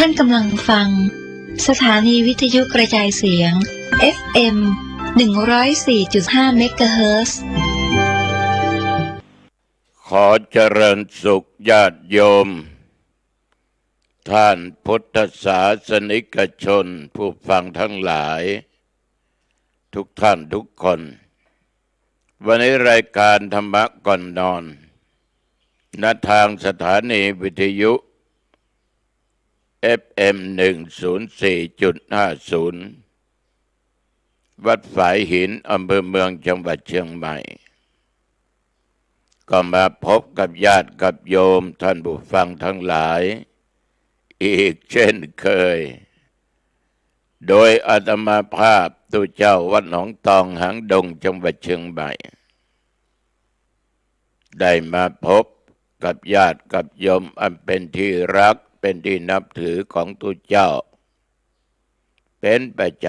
ท่านกำลังฟังสถานีวิทยุกระจายเสียง FM 104.5 เมกะเฮิรตซ์ขอเจริญสุขญาติโยมท่านพุทธศาสนิกชนผู้ฟังทั้งหลายทุกท่านทุกคนวันนี้รายการธรรมะก่อนนอนณทางสถานีวิทยุ FM 104.50 วัดฝายหินอำเภอเมืองจังหวัดเชียงใหม่ก็มาพบกับญาติกับโยมท่านผู้ฟังทั้งหลายอีกเช่นเคยโดยอาตมาภาพตุเจ้าวัดหนองตองหางดงจังหวัดเชียงใหม่ได้มาพบกับญาติกับโยมอันเป็นที่รักเป็นที่นับถือของตุเจ้าเป็นประจ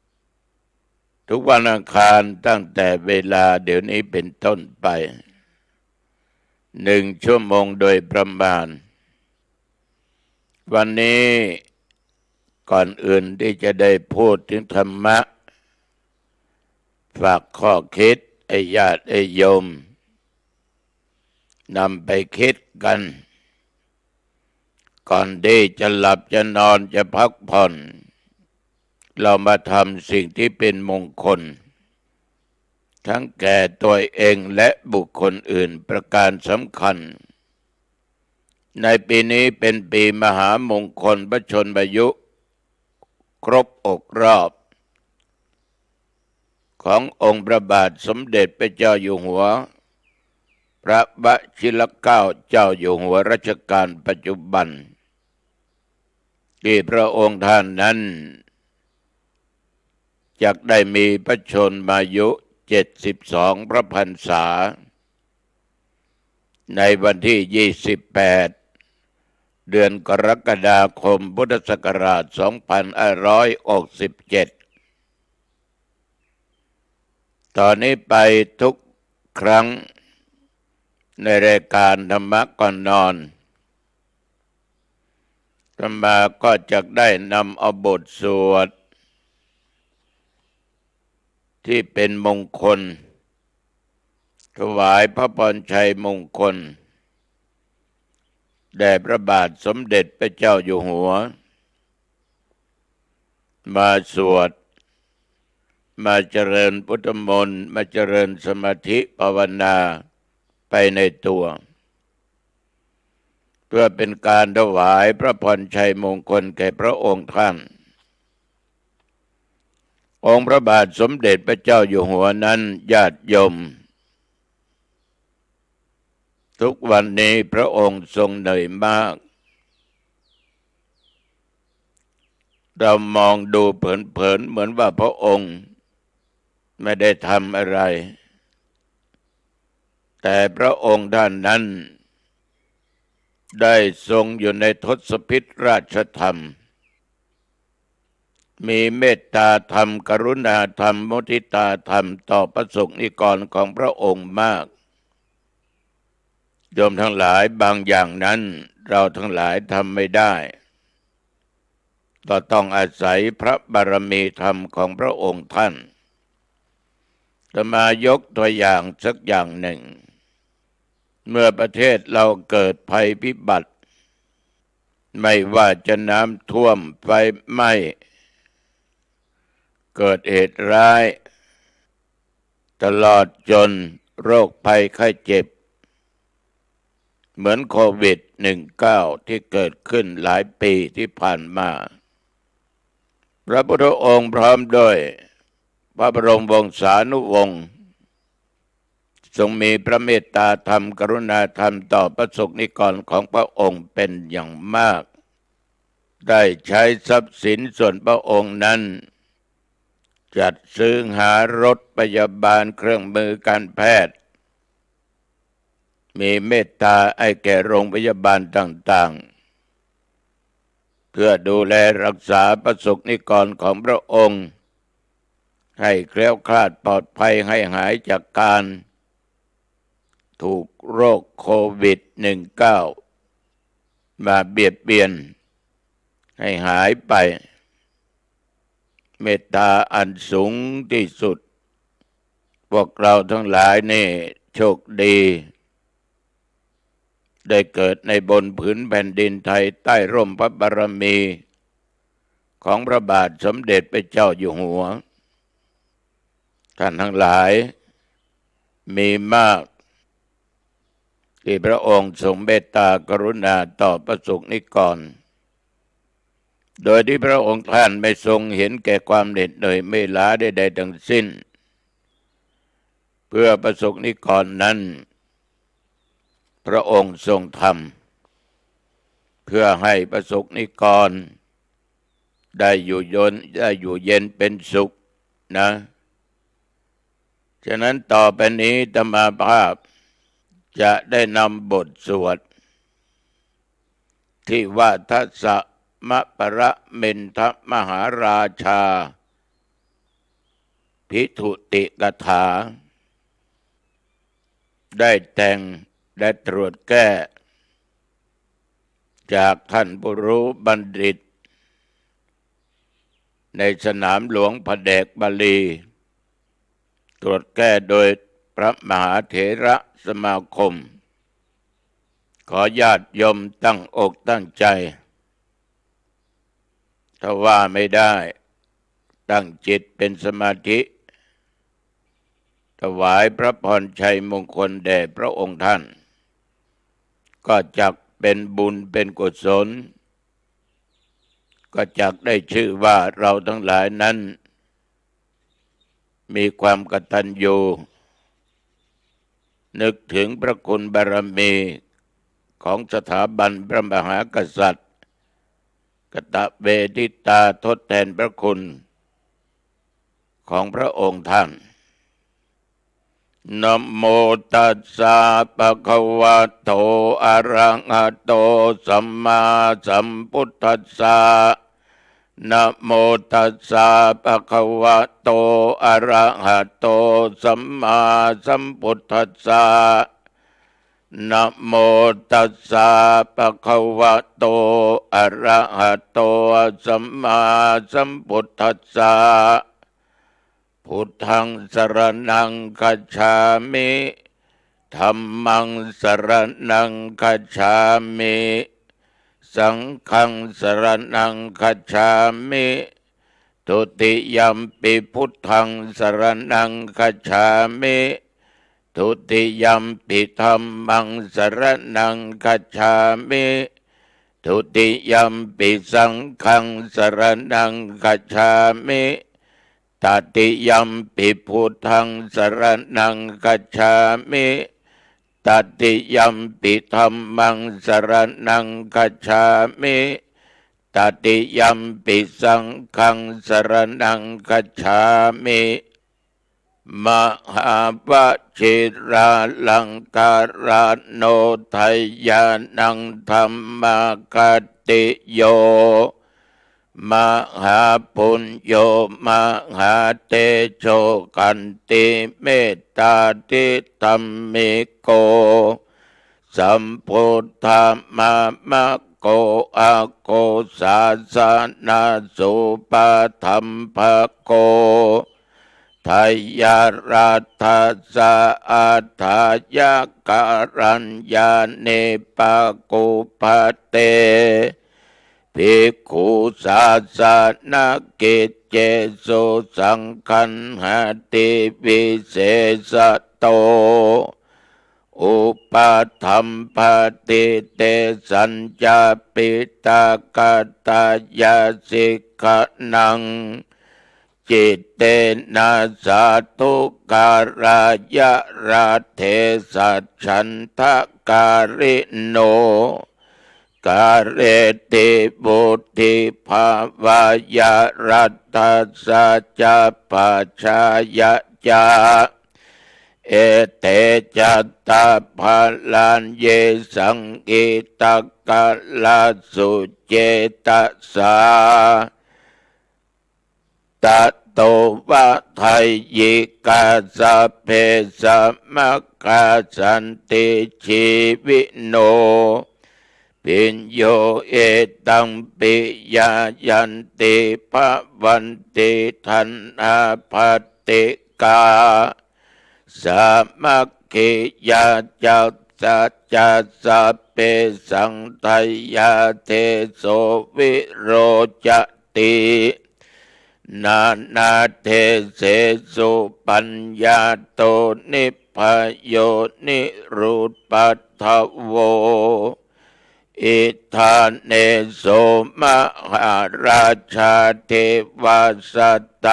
ำทุกวันอังคารตั้งแต่เวลาเดี๋ยวนี้เป็นต้นไป1 ชั่วโมงโดยประมาณวันนี้ก่อนอื่นที่จะได้พูดถึงธรรมะฝากข้อคิดไอ้ญาติไอ้โยมนำไปคิดกันก่อนที่จะหลับจะนอนจะพักผ่อนเรามาทำสิ่งที่เป็นมงคลทั้งแก่ตัวเองและบุคคลอื่นประการสำคัญในปีนี้เป็นปีมหามงคลพระชนมายุครบอกรอบขององค์พระบาทสมเด็จพระเจ้าอยู่หัวพระวชิรเกล้าเจ้าอยู่หัวรัชกาลปัจจุบันที่พระองค์ท่านนั้นจักได้มีพระชนมายุ72 พระพรรษาในวันที่28เดือนกรกฎาคมพุทธศักราช2567ตอนนี้ไปทุกครั้งในรายการธรรมะก่อนนอนธรรมาก็จะได้นำเอาบทสวดที่เป็นมงคลถวายพระพรชัยมงคลแด่พระบาทสมเด็จพระเจ้าอยู่หัวมาสวดมาเจริญพุทธมนต์มาเจริญสมาธิภาวนาไปในตัวเพื่อเป็นการถวายพระพรชัยมงคลแก่พระองค์ท่านองค์พระบาทสมเด็จพระเจ้าอยู่หัวนั้นญาติโยมทุกวันนี้พระองค์ทรงเหนื่อยมากเรามองดูเผินๆเหมือนว่าพระองค์ไม่ได้ทำอะไรแต่พระองค์ท่านนั้นได้ทรงอยู่ในทศพิธราชธรรมมีเมตตาธรรมกรุณาธรรมมุทิตาธรรมต่อพระสงฆ์นิกรของพระองค์มากโยมทั้งหลายบางอย่างนั้นเราทั้งหลายทำไม่ได้ก็ต้องอาศัยพระบารมีธรรมของพระองค์ท่านจะมายกตัวอย่างสักอย่างหนึ่งเมื่อประเทศเราเกิดภัยพิบัติไม่ว่าจะน้ำท่วมไฟไหม้เกิดเหตุร้ายตลอดจนโรคภัยไข้เจ็บเหมือนโควิด-19 ที่เกิดขึ้นหลายปีที่ผ่านมาพระพุทธองค์พร้อมด้วยพระบรมวงศานุวงศ์ทรงมีพระเมตตาธรรมกรุณาธรรมต่อพระสงฆ์นิกรของพระองค์เป็นอย่างมากได้ใช้ทรัพย์สินส่วนพระองค์นั้นจัดซื้อหารถพยาบาลเครื่องมือการแพทย์มีเมตตาให้แก่โรงพยาบาลต่างๆเพื่อดูแลรักษาพระสงฆ์นิกรของพระองค์ให้แคล้วคลาดปลอดภัยให้หายจากการถูกโรคโควิด-19 มาเบียดเบียน ให้หายไปเมตตาอันสูงที่สุดพวกเราทั้งหลายนี่โชคดีได้เกิดในบนผืนแผ่นดินไทยใต้ร่มพระบารมีของพระบาทสมเด็จพระเจ้าอยู่หัวท่านทั้งหลายมีมากที่พระองค์ทรงเมตตากรุณาต่อประสบนิกรโดยที่พระองค์ท่านไม่ทรงเห็นแก่ความเหน็ดเหนื่อยไม่ล้าใดๆทั้งสิ้นเพื่อประสบนิกรนั้นพระองค์ทรงทำเพื่อให้ประสบนิกรได้อยู่เย็นเป็นสุขนะฉะนั้นต่อไปนี้อาตมาภาพจะได้นำบทสวดที่ว่าทัสสะมะประเมนทมหาราชาภิทุติกถาได้แต่งและตรวจแก้จากท่านผู้รู้บัณฑิตในสนามหลวงพระแดกบาลีตรวจแก้โดยพระมหาเถระสมาคมขอญาติโยมตั้งอกตั้งใจถ้าว่าไม่ได้ตั้งจิตเป็นสมาธิถวายพระพรชัยมงคลแด่พระองค์ท่านก็จักเป็นบุญเป็นกุศลก็จักได้ชื่อว่าเราทั้งหลายนั้นมีความกตัญญูนึกถึงพระคุณบารมีของสถาบันพระมหากษัตริย์กตเวทิตาทดแทนพระคุณของพระองค์ท่านนะโมตัสสะภะคะวะโตอะระหะโตสัมมาสัมพุทธัสสะนะโมตัสสะภะคะวะโตอะระหะโตสัมมาสัมพุทธัสสะนะโมตัสสะภะคะวะโตอะระหะโตสัมมาสัมพุทธัสสะพุทธังสรณังคัจฉามิธัมมังสรณังคัจฉามิสังฆังสรณังคัจฉามิทุติยัมปิพุทธังสรณังคัจฉามิทุติยัมปิธัมมังสรณังคัจฉามิทุติยัมปิสังฆังสรณังคัจฉามิตติยัมปิพุทธังสรณังคัจฉามิตติยัมปิธัมมังสรณังคัจฉามิตติยัมปิสังฆังสรณังคัจฉามิมหาวชิราลังการโนไทยานังธัมมาคติโยมหาปุญโยมหาเตโชกันติเมตตาทิธัมมิโกสัมพุทธามามะโกอาโกสาสนาสุปะธัมภโกทายารัตสะอาทายาการัญญาเนปะกุปเตภิกขุสาสนากิจเจโสสังคันหติวิเศษโตอุปธัมภติเตสัญจาปิตากตายาสิกขนังจิตเตนะสาธุการายะราเทสัจฉันทะการิโนกาเรติบุติภาวายะรัตถสัจจปัจฉายะจาเอเตจัตตาภาลันเยสังกิตกะลาสุเจตสาตโตวะไทยิกาสะเพสะมะกาสันติชีวิโน ปิญโยเอตังปิยายันติภวันติทันอาภัตติกาสามัคคิยาจัสสัจจะสัพเพสังไทยาเทโสวิโรจตินานาเทเสสุปัญญาโตนิพพโยนิรูปัฏฐโวอิทานเนโสมหาราชาเทวาสัตต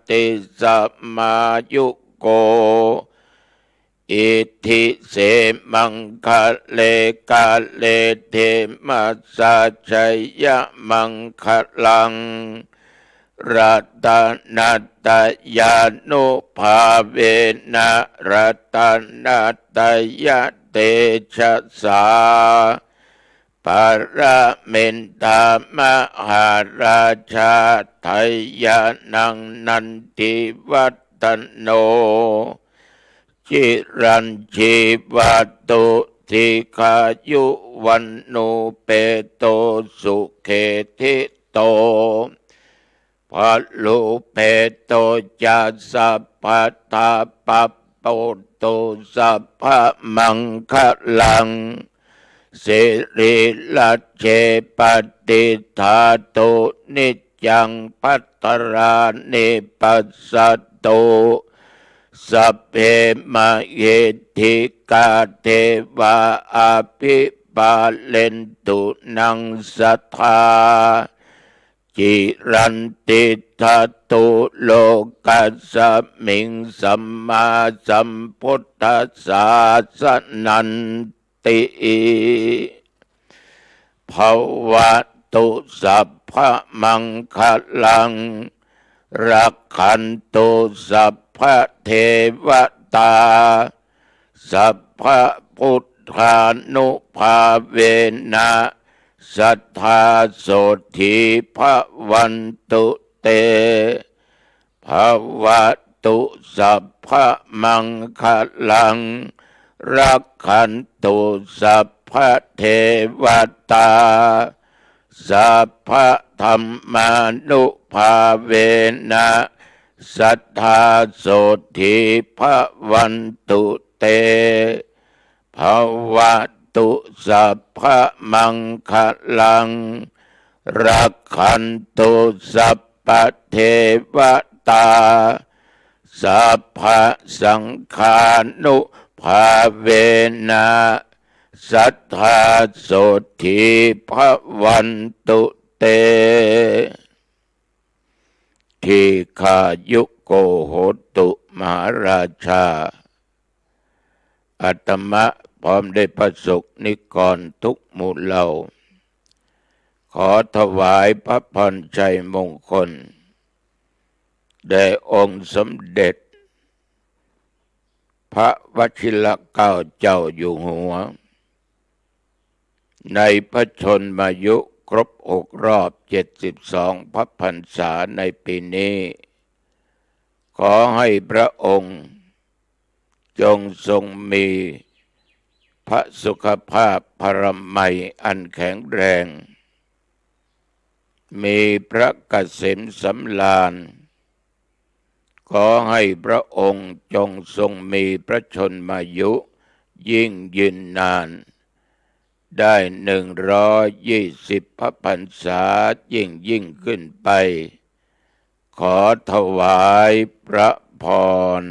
ติสัมมายุโกอิทิเสมังคะเลกาเลเทมัสสะชัยยะมังคะลังรัตนัตตยานุภาเวนะรัตนัตตยเตชะสาประเมนตามหาราชาไทยานังนันทิวัตโนจิรัญชีวัตุทิคายุวันโนเปโตสุเขทิโตภัลโลเปโตจัสสะปัตตาปัปโปโตสัพพะมังคะลังสิริลัจเจปฏิทาโตนิจังปัตตรานิปัสสตโตสัพเพมะเยธิกาเทวาอาภิปาเลนตุนังสัทธาจิรันติทัตตุโลกัสสมิงสัมมาสัมพุทธัสสะสนันติภวตุสัพพะมังคะลังรักขันตุสัพพะเทวตาสัพพะพุทธานุภาเวนะสัทธาโสธีภวันตุเตภวตุสัพพะมังคะลังรักขันตุสัพพะเทวตาสัพพะธัมมานุภาเวนะสัทธาโสธีภวันตุเตภวตุสัพพะมังคะลังรักขันตุสัพพะเทวตาสัพพะสังฆานุภาเวนะสัทธาโสธีภวันตุเตทีฆายุโกโหตุมหาราชาอาตมะพร้อมได้ประสบนิกรทุกหมู่เหล่าขอถวายพระพรชัยมงคลแด่องค์สมเด็จพระวชิรเกล้าเจ้าอยู่หัวในพระชนมายุครบ6 รอบ72 พระพรรษาในปีนี้ขอให้พระองค์จงทรงมีพระสุขภาพพรมัยอันแข็งแรงมีพระเกษมสำราญขอให้พระองค์จงทรงมีพระชนมายุยิ่งยืนนานได้120 พระพรรษายิ่งขึ้นไปขอถวายพระพร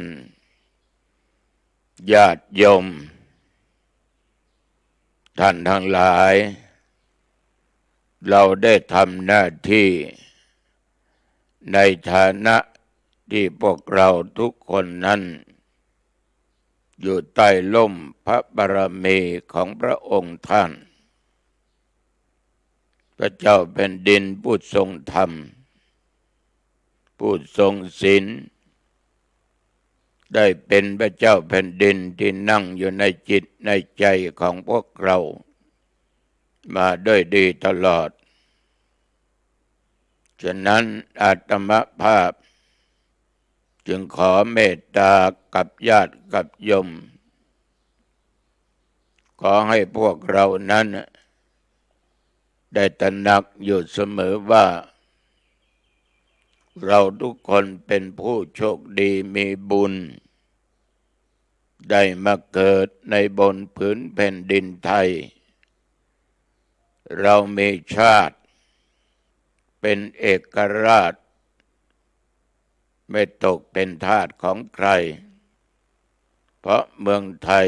ญาติโยมท่านทั้งหลายเราได้ทำหน้าที่ในฐานะที่พวกเราทุกคนนั้นอยู่ใต้ร่มพระบารมีของพระองค์ท่านพระเจ้าแผ่นดินผู้ทรงธรรมผู้ทรงศีลได้เป็นพระเจ้าแผ่นดินที่นั่งอยู่ในจิตในใจของพวกเรามาด้วยดีตลอดฉะนั้นอาตมภาพจึงขอเมตตากับญาติกับโยมขอให้พวกเรานั้น ได้ตระหนักอยู่เสมอว่าเราทุกคนเป็นผู้โชคดีมีบุญได้มาเกิดในบนผืนแผ่นดินไทยเรามีชาติเป็นเอกราชไม่ตกเป็นทาสของใครเพราะเมืองไทย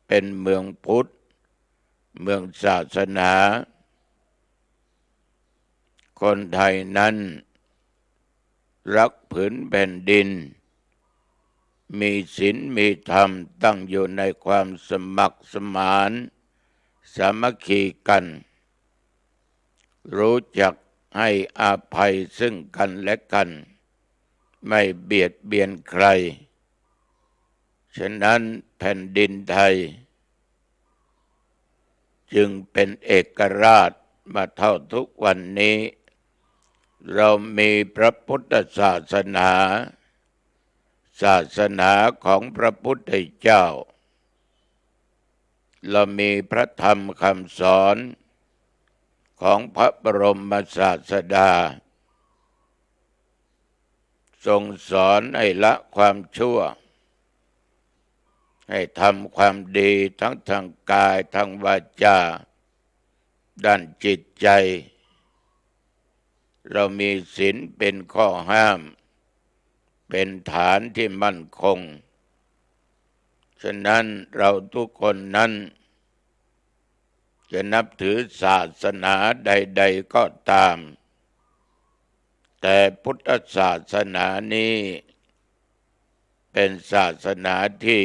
เป็นเมืองพุทธเมืองศาสนาคนไทยนั้นรักผืนแผ่นดินมีศีลมีธรรมตั้งอยู่ในความสมัครสมานสามัคคีกันรู้จักให้อภัยซึ่งกันและกันไม่เบียดเบียนใครฉะนั้นแผ่นดินไทยจึงเป็นเอกราชมาเท่าทุกวันนี้เรามีพระพุทธศาสนาศาสนาของพระพุทธเจ้าเรามีพระธรรมคำสอนของพระบรมศาสดาทรงสอนให้ละความชั่วให้ทำความดีทั้งทางกายทางวาจาด้านจิตใจเรามีศีลเป็นข้อห้ามเป็นฐานที่มั่นคงฉะนั้นเราทุกคนนั้นจะนับถือศาสนาใดๆก็ตามแต่พุทธศาสนานี้เป็นศาสนาที่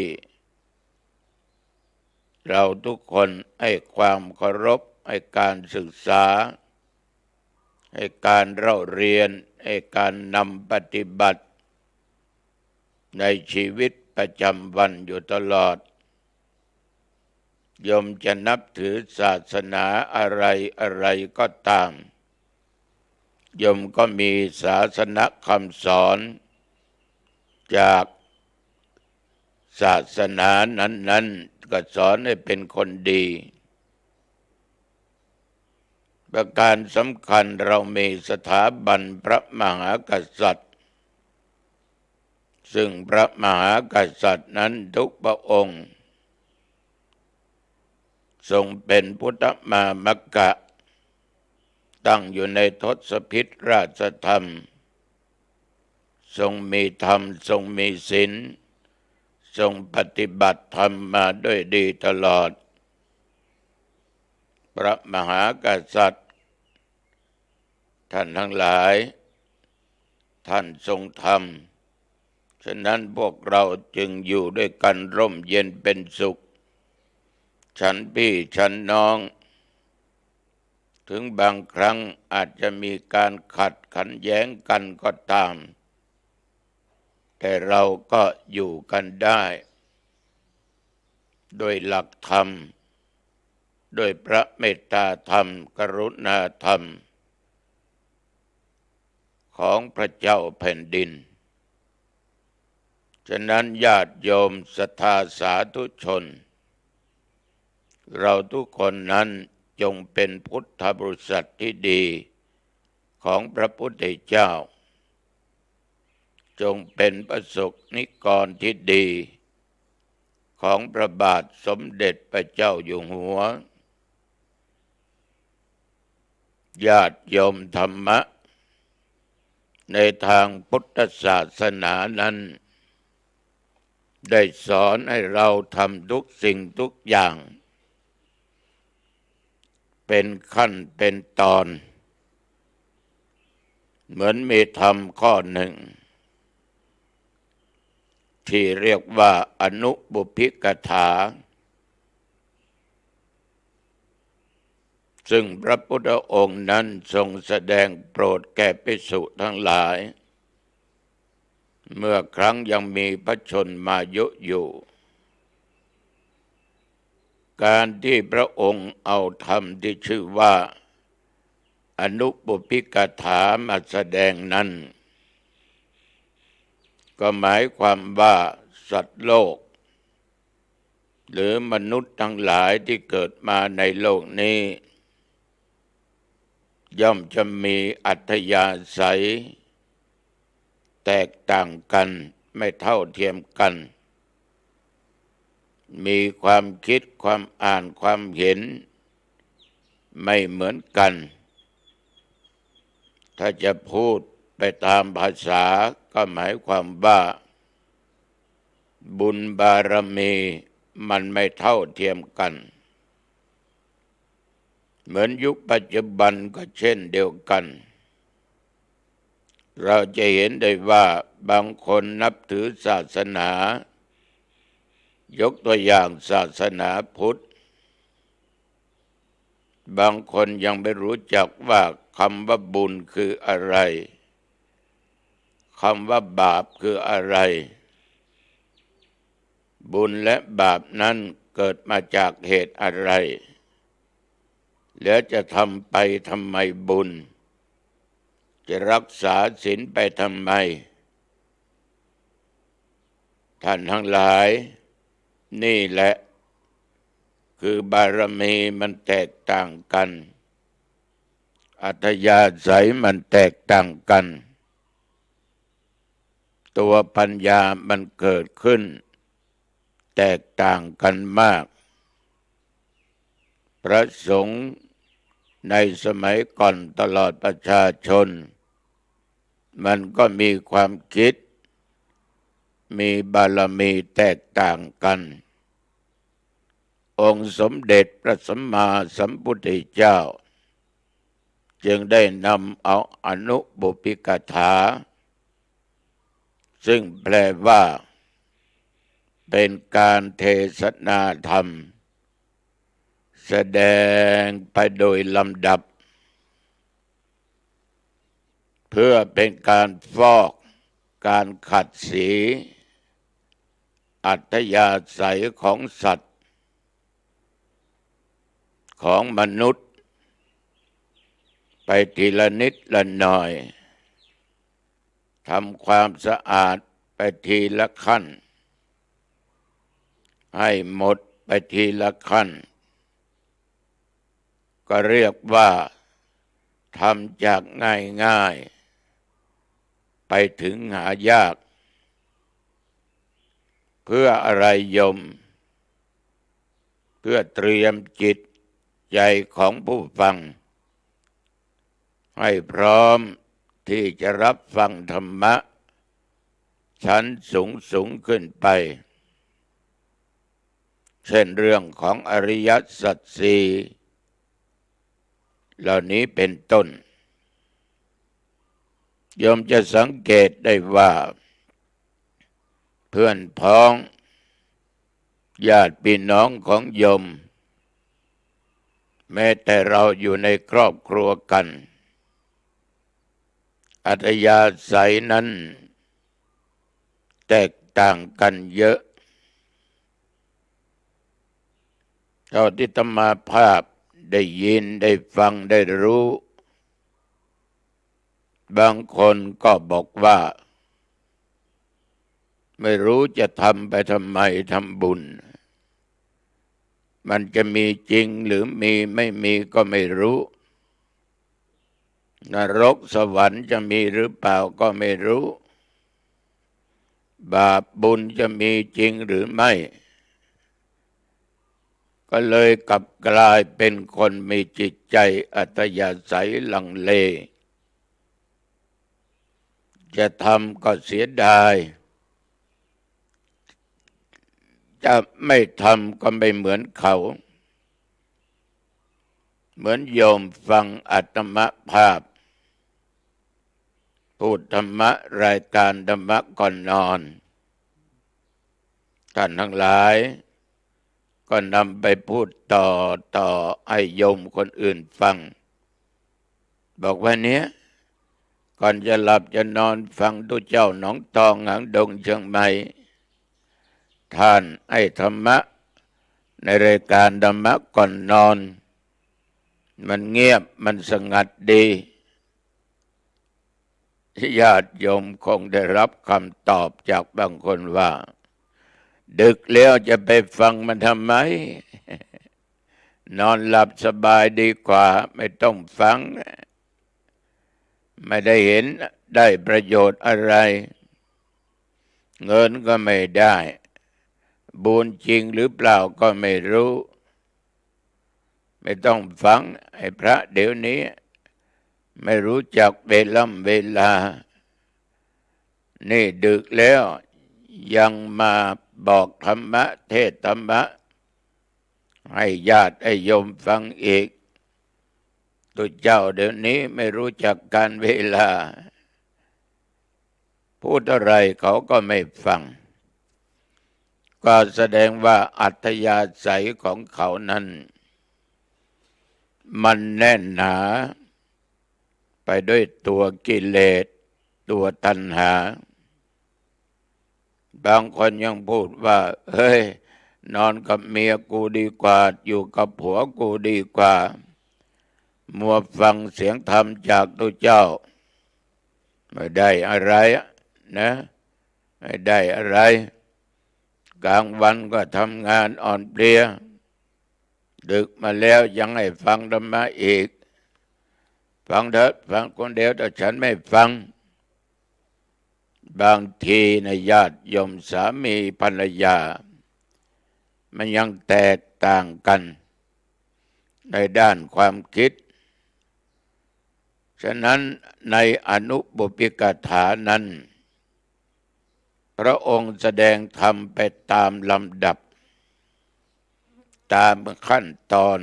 เราทุกคนให้ความเคารพให้การศึกษาให้การเล่าเรียนให้การนำปฏิบัติในชีวิตประจำวันอยู่ตลอดโยมจะนับถือศาสนาอะไรอะไรก็ตามโยมก็มีศาสนคำสอนจากศาสนานั้นๆก็สอนให้เป็นคนดีประการสำคัญเรามีสถาบันพระมหากษัตริย์ซึ่งพระมหากษัตริย์นั้นทุกพระองค์ทรงเป็นพุทธมามกะตั้งอยู่ในทศพิธราชธรรมทรงมีธรรมทรงมีศีลทรงปฏิบัติธรรมมาด้วยดีตลอดพระมหากษัตริย์ท่านทั้งหลายท่านทรงธรรมฉะนั้นพวกเราจึงอยู่ด้วยกันร่มเย็นเป็นสุขฉันพี่ฉันน้องถึงบางครั้งอาจจะมีการขัดแย้งกันก็ตามแต่เราก็อยู่กันได้โดยหลักธรรมโดยพระเมตตาธรรมกรุณาธรรมของพระเจ้าแผ่นดินฉะนั้นญาติโยมศรัทธาสาธุชนเราทุกคนนั้นจงเป็นพุทธบริษัทที่ดีของพระพุทธเจ้าจงเป็นประสบนิกรที่ดีของพระบาทสมเด็จพระเจ้าอยู่หัวญาติโยมธรรมะในทางพุทธศาสนานั้นได้สอนให้เราทำทุกสิ่งทุกอย่างเป็นขั้นเป็นตอนเหมือนมีธรรมข้อหนึ่งที่เรียกว่าอนุบุพพิกถาซึ่งพระพุทธองค์นั้นทรงแสดงโปรดแก่ภิกษุทั้งหลายเมื่อครั้งยังมีพระชนมายุอยู่การที่พระองค์เอาธรรมที่ชื่อว่าอนุบุพพิกถามาแสดงนั้นก็หมายความว่าสัตว์โลกหรือมนุษย์ทั้งหลายที่เกิดมาในโลกนี้ ย่อมจะมีอัธยาศัยแตกต่างกันไม่เท่าเทียมกัน มีความคิดความอ่านความเห็นไม่เหมือนกัน ถ้าจะพูดไปตามภาษาก็หมายความว่าบุญบารมีมันไม่เท่าเทียมกัน เหมือนยุคปัจจุบันก็เช่นเดียวกัน เราจะเห็นได้ว่าบางคนนับถือศาสนายกตัวอย่างศาสนาพุทธบางคนยังไม่รู้จักว่าคำว่าบุญคืออะไรคำว่าบาปคืออะไรบุญและบาปนั้นเกิดมาจากเหตุอะไรแล้วจะทำไปทำไมบุญจะรักษาศีลไปทำไมท่านทั้งหลายนี่แหละคือบารมีมันแตกต่างกันอัธยาศัยมันแตกต่างกันตัวปัญญามันเกิดขึ้นแตกต่างกันมากพระสงฆ์ในสมัยก่อนตลอดประชาชนมันก็มีความคิดมีบารมีแตกต่างกันองค์สมเด็จพระสัมมาสัมพุทธเจ้าจึงได้นำเอาอนุบุพพิกถาซึ่งแปลว่าเป็นการเทศนาธรรมแสดงไปโดยลำดับเพื่อเป็นการฟอกการขัดสีอัธยาศัยของสัตว์ของมนุษย์ไปทีละนิดละหน่อยทำความสะอาดไปทีละขั้นให้หมดไปทีละขั้นก็เรียกว่าทำจากง่ายๆไปถึงหายากเพื่ออะไรโยมเพื่อเตรียมจิตใจของผู้ฟังให้พร้อมที่จะรับฟังธรรมะชั้นสูงขึ้นไปเช่นเรื่องของอริยสัจสี่เหล่านี้เป็นต้นโยมจะสังเกตได้ว่าเพื่อนพ้องญาติพี่น้องของโยมแม้แต่เราอยู่ในครอบครัวกันอัธยาศัยนั้นแตกต่างกันเยอะเท่าที่อาตมาภาพได้ยินได้ฟังได้รู้บางคนก็บอกว่าไม่รู้จะทำไปทำไมทำบุญมันจะมีจริงหรือมีไม่มีก็ไม่รู้นรกสวรรค์จะมีหรือเปล่าก็ไม่รู้บาปบุญจะมีจริงหรือไม่ก็เลยกลับกลายเป็นคนมีจิตใจอัธยาศัยลังเลจะทำก็เสียดายจะไม่ทำก็ไม่เหมือนเขาเหมือนโยมฟังอาตมภาพพูดธรรมะรายการธรรมะก่อนนอนท่านทั้งหลายก็นำไปพูดต่อให้โยมคนอื่นฟังบอกว่าเนี้ยก่อนจะหลับจะนอนฟังตุเจ้าหนองตองหางดงเชียงใหม่ท่านให้ธรรมะในรายการธรรมะก่อนนอนมันเงียบมันสงัดดีญาติโยมคงได้รับคำตอบจากบางคนว่าดึกแล้วจะไปฟังมันทำไมนอนหลับสบายดีกว่าไม่ต้องฟัง ไม่ได้เห็นได้ประโยชน์อะไรเงินก็ไม่ได้บุญจริงหรือเปล่าก็ไม่รู้ไม่ต้องฟังไอ้พระเดี๋ยวนี้ไม่รู้จักเวลานี่ดึกแล้วยังมาบอกธรรมะเทศธรรมะให้ญาติให้โยมฟังอีกตัวเจ้าเดี๋ยวนี้ไม่รู้จักการเวลาพูดอะไรเขาก็ไม่ฟังก็แสดงว่าอัธยาศัยของเขานั้นมันแน่นหนาไปด้วยตัวกิเลสตัวตัณหาบางคนยังพูดว่าเฮ้ยนอนกับเมียกูดีกว่าอยู่กับผัวกูดีกว่ามัวฟังเสียงธรรมจากตัวเจ้าไม่ได้อะไรนะไม่ได้อะไรกลางวันก็ทำงานอ่อนเพลียดึกมาแล้วยังให้ฟังธรรมะอีกฟังเถอะฟังคนเดียวแต่ฉันไม่ฟังบางทีในญาติโยมสามีภรรยามันยังแตกต่างกันในด้านความคิดฉะนั้นในอนุบุพกถานั้นพระองค์แสดงธรรมไปตามลำดับตามขั้นตอน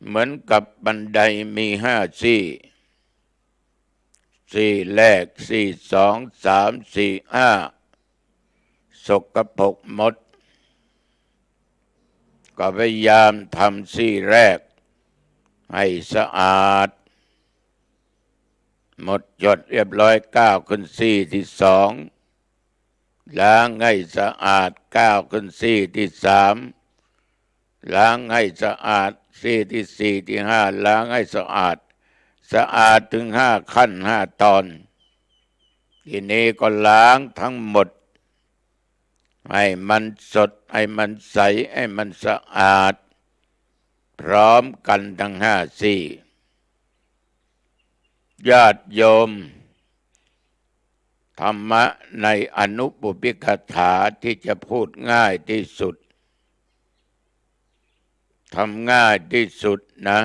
เหมือนกับบันไดมี5 ซี่แรกซี่2 3 4 5สกปรกหมดก็พยายามทำซี่แรกให้สะอาดหมดจดเรียบร้อยก้าวขึ้นซี่ที่2ล้างให้สะอาดก้าวขึ้นซี่ที่3ล้างให้สะอาดซี่ที่4ที่5ล้างให้สะอาดถึง5 ขั้น 5 ตอนทีนี้ก็ล้างทั้งหมดให้มันสดให้มันใสให้มันสะอาดพร้อมกันทั้ง5 ซี่ญาติโยมธรรมะในอนุปุพกถาที่จะพูดง่ายที่สุดทำง่ายที่สุดนะ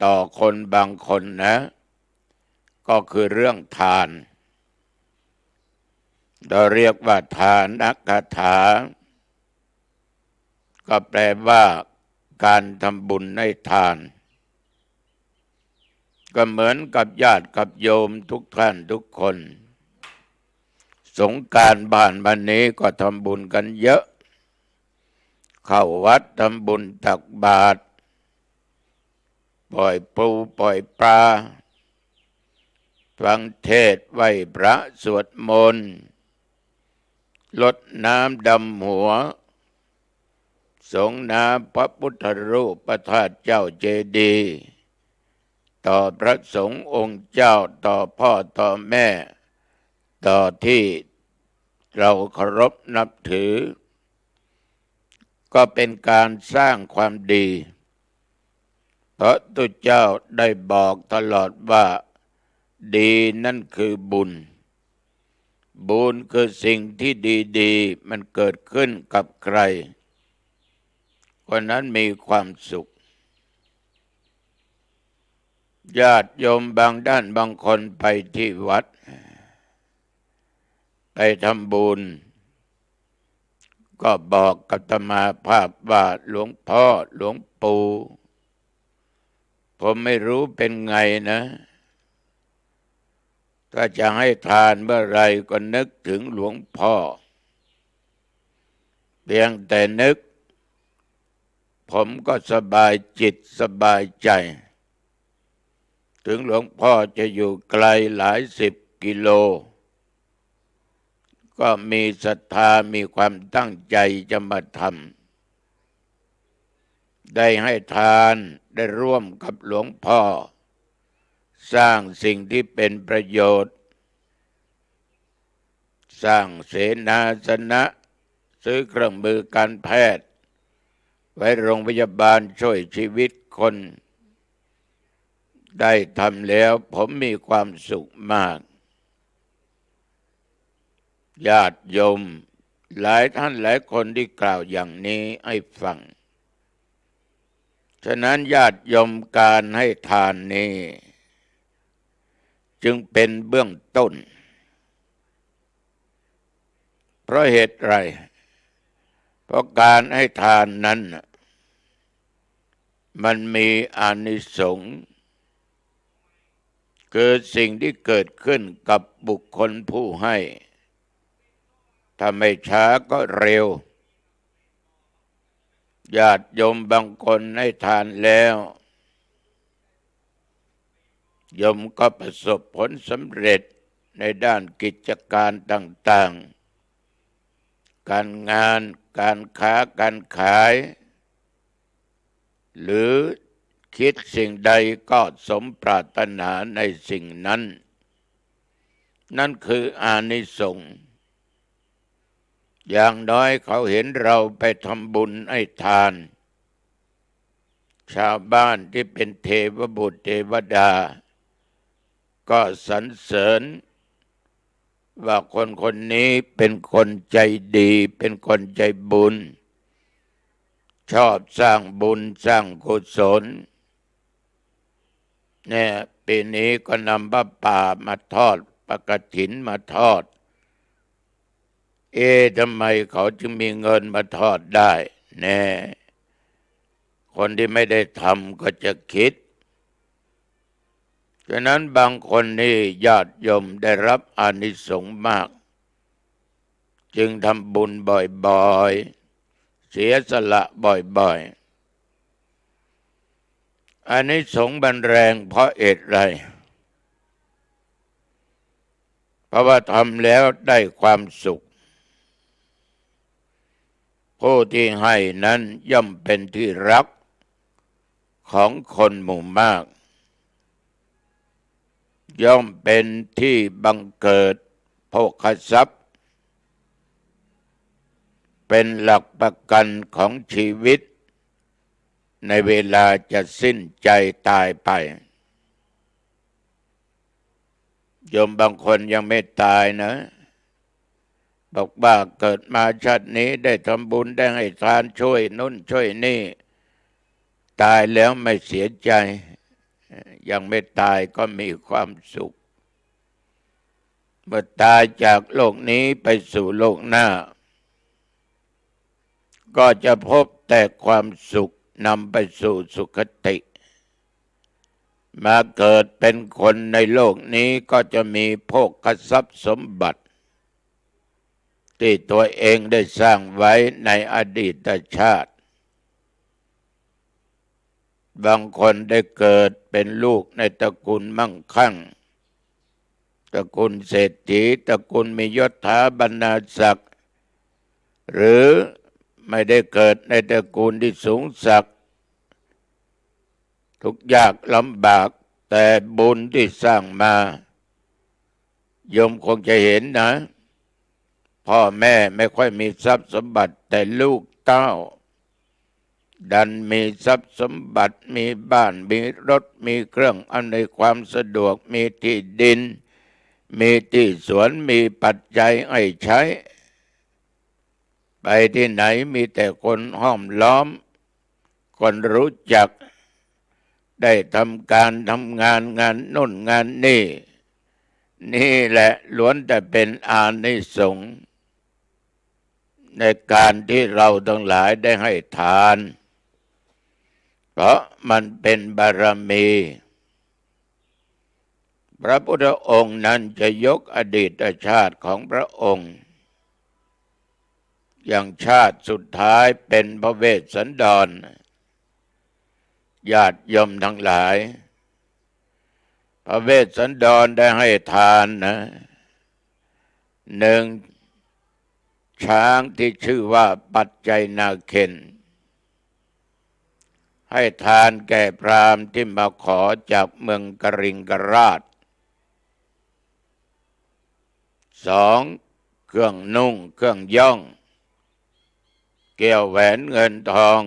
ต่อคนบางคนนะก็คือเรื่องทานเราเรียกว่าทานคถาก็แปลว่าการทำบุญให้ทานก็เหมือนกับญาติกับโยมทุกท่านทุกคนสงกรานต์บ้านวันนี้ก็ทำบุญกันเยอะเข้าวัดทำบุญตักบาตรปล่อยปูปล่อยปลาฟังเทศน์ไหว้พระสวดมนต์รดน้ำดำหัวสงน้ำพระพุทธรูปพระธาตุเจ้าเจดีย์ต่อพระสงฆ์องค์เจ้าต่อพ่อต่อแม่ต่อที่เราเคารพนับถือก็เป็นการสร้างความดีเพราะตัวเจ้าได้บอกตลอดว่าดีนั่นคือบุญคือสิ่งที่ดีๆมันเกิดขึ้นกับใครคนนั้นมีความสุขญาติโยมบางด้านบางคนไปที่วัดไปทำบุญก็บอกกับอาตมาภาพว่าหลวงพ่อหลวงปู่ผมไม่รู้เป็นไงนะถ้าจะให้ทานเมื่อไรก็นึกถึงหลวงพ่อเพียงแต่นึกผมก็สบายจิตสบายใจถึงหลวงพ่อจะอยู่ไกลหลาย10 กิโลก็มีศรัทธามีความตั้งใจจะมาทำได้ให้ทานได้ร่วมกับหลวงพ่อสร้างสิ่งที่เป็นประโยชน์สร้างเสนาสนะซื้อเครื่องมือการแพทย์ไว้โรงพยาบาลช่วยชีวิตคน ได้ทำแล้วผมมีความสุขมากญาติโยมหลายท่านหลายคนที่กล่าวอย่างนี้ให้ฟังฉะนั้นญาติโยมการให้ทานนี้จึงเป็นเบื้องต้นเพราะเหตุไรเพราะการให้ทานนั้นมันมีอานิสงส์คือสิ่งที่เกิดขึ้นกับบุคคลผู้ให้ถ้าไม่ช้าก็เร็วญาติโยมบางคนให้ทานแล้วโยมก็ประสบผลสำเร็จในด้านกิจการต่างๆการงานการค้าการขายหรือคิดสิ่งใดก็สมปรารถนาในสิ่งนั้นนั่นคืออานิสงส์อย่างน้อยเขาเห็นเราไปทำบุญให้ทานชาวบ้านที่เป็นเทวบุตรเทวดาก็สรรเสริญว่าคนคนนี้เป็นคนใจดีเป็นคนใจบุญชอบสร้างบุญสร้างกุศลเนี่ยปีนี้ก็นำผ้าป่ามาทอดปกฐินมาทอดทำไมเขาจึงมีเงินมาทอดได้แน่คนที่ไม่ได้ทำก็จะคิดฉะนั้นบางคนนี่ญาติโยมได้รับอานิสงส์มากจึงทำบุญบ่อยๆเสียสละบ่อยๆอานิสงส์บันแรงเพราะเหตุไรเพราะว่าทำแล้วได้ความสุขผู้ที่ให้นั้นย่อมเป็นที่รักของคนหมู่มากย่อมเป็นที่บังเกิดโภคทรัพย์เป็นหลักประกันของชีวิตในเวลาจะสิ้นใจตายไปโยมบางคนยังไม่ตายนะบอกว่าเกิดมาชาตินี้ได้ทำบุญได้ให้ทานช่วยนู่นช่วยนี่ตายแล้วไม่เสียใจยังไม่ตายก็มีความสุขเมื่อตายจากโลกนี้ไปสู่โลกหน้าก็จะพบแต่ความสุขนำไปสู่สุคติมาเกิดเป็นคนในโลกนี้ก็จะมีโภคทรัพย์สมบัติที่ตัวเองได้สร้างไว้ในอดีตชาติบางคนได้เกิดเป็นลูกในตระกูลมั่งคั่งตระกูลเศรษฐีตระกูลมียศถาบรรดาศักดิ์หรือไม่ได้เกิดในตระกูลที่สูงศักดิ์ทุกข์ยากลำบากแต่บุญที่สร้างมาโยมคงจะเห็นนะพ่อแม่ไม่ค่อยมีทรัพย์สมบัติแต่ลูกเต้าดันมีทรัพย์สมบัติมีบ้านมีรถมีเครื่องอำนวยความสะดวกมีที่ดินมีที่สวนมีปัจจัยให้ใช้ไปที่ไหนมีแต่คนห้อมล้อมคนรู้จักได้ทำการทำงานงานโน่นงานนี่นี่แหละล้วนแต่เป็นอานิสงส์ในการที่เราทั้งหลายได้ให้ทานเพราะมันเป็นบารมีพระพุทธองค์นั้นจะยกอดีตชาติของพระองค์อย่างชาติสุดท้ายเป็นพระเวสสันดรญาติโยมทั้งหลายพระเวสสันดรได้ให้ทานนะหนึ่งช้างที่ชื่อว่าปัจจัยนาเคนให้ทานแก่พราหมณ์ที่มาขอจากเมืองกริงกราชสองเครื่องนุ่งเครื่องย่องแก้วแหวนเงินทอง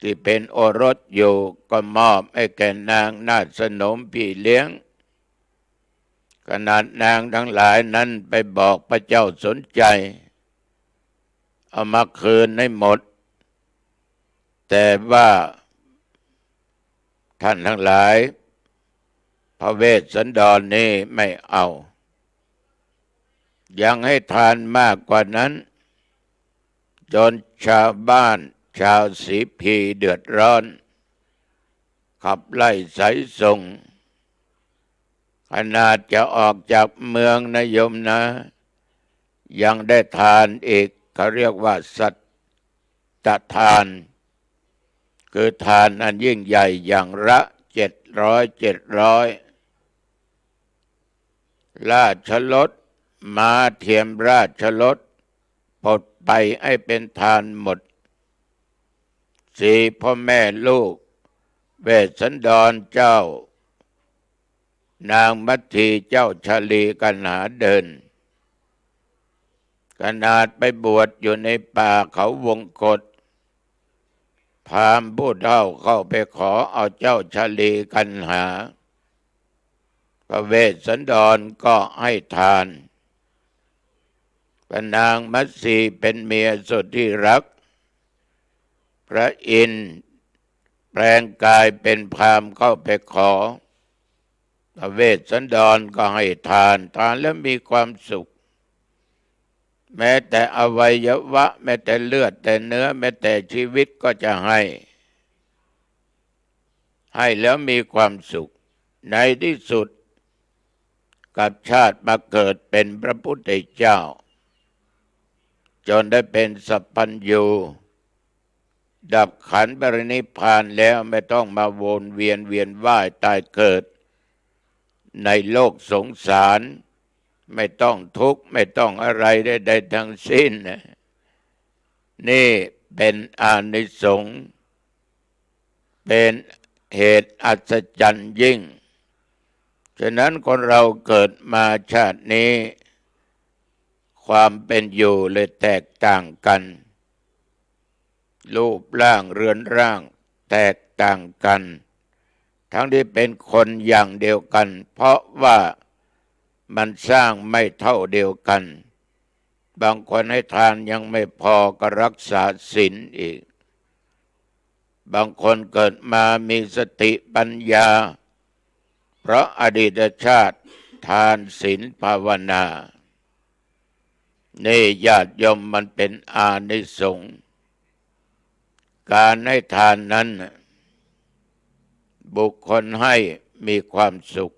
ที่เป็นโอรสอยู่ก็มอบให้แก่นางนาฏสนมพี่เลี้ยงขนาดนางทั้งหลายนั้นไปบอกพระเจ้าสนใจเอามาคืนให้หมดแต่ว่าท่านทั้งหลายพระเวสสันดรนี้ไม่เอายังให้ทานมากกว่านั้นจนชาวบ้านชาวสีพีเดือดร้อนขับไล่ไสส่งขนาดจะออกจากเมืองนะโยมนะยังได้ทานอีกเขาเรียกว่าสัตตทานคือทานอันยิ่งใหญ่อย่างละ700ราชรถม้าเทียมราชรถปลดไปให้เป็นทานหมดสี่พ่อแม่ลูกเวสสันดรเจ้านางมัทธีเจ้าชลีกันหาเดินขนาดไปบวชอยู่ในป่าเขาวงกฏพราหมณ์ผู้เฒ่าเข้าไปขอเอาเจ้าชลีกันหาพระเวสสันดรก็ให้ทานพระนางมัทสีเป็นเมียสุดที่รักพระอินทร์แปลงกายเป็นพราหมณ์เข้าไปขอพระเวสสันดรก็ให้ทานแล้วมีความสุขแม้แต่อวัยวะแม้แต่เลือดแต่เนื้อแม้แต่ชีวิตก็จะให้แล้วมีความสุขในที่สุดกับชาติมาเกิดเป็นพระพุทธเจ้าจนได้เป็นสัพพัญญูดับขันธ์ปรินิพพานแล้วไม่ต้องมาวนเวียนว่ายตายเกิดในโลกสงสารไม่ต้องทุกข์ไม่ต้องอะไรใดๆทั้งสิ้นนี่เป็นอานิสงส์เป็นเหตุอัศจรรย์ยิ่งฉะนั้นคนเราเกิดมาชาตินี้ความเป็นอยู่เลยแตกต่างกันรูปร่างเรือนร่างแตกต่างกันทั้งที่เป็นคนอย่างเดียวกันเพราะว่ามันสร้างไม่เท่าเดียวกันบางคนให้ทานยังไม่พอก็รักษาศีลอีกบางคนเกิดมามีสติปัญญาเพราะอดีตชาติทานศีลภาวนานี่ญาติโยมมันเป็นอานิสงส์การให้ทานนั้นบุคคลให้มีความสุข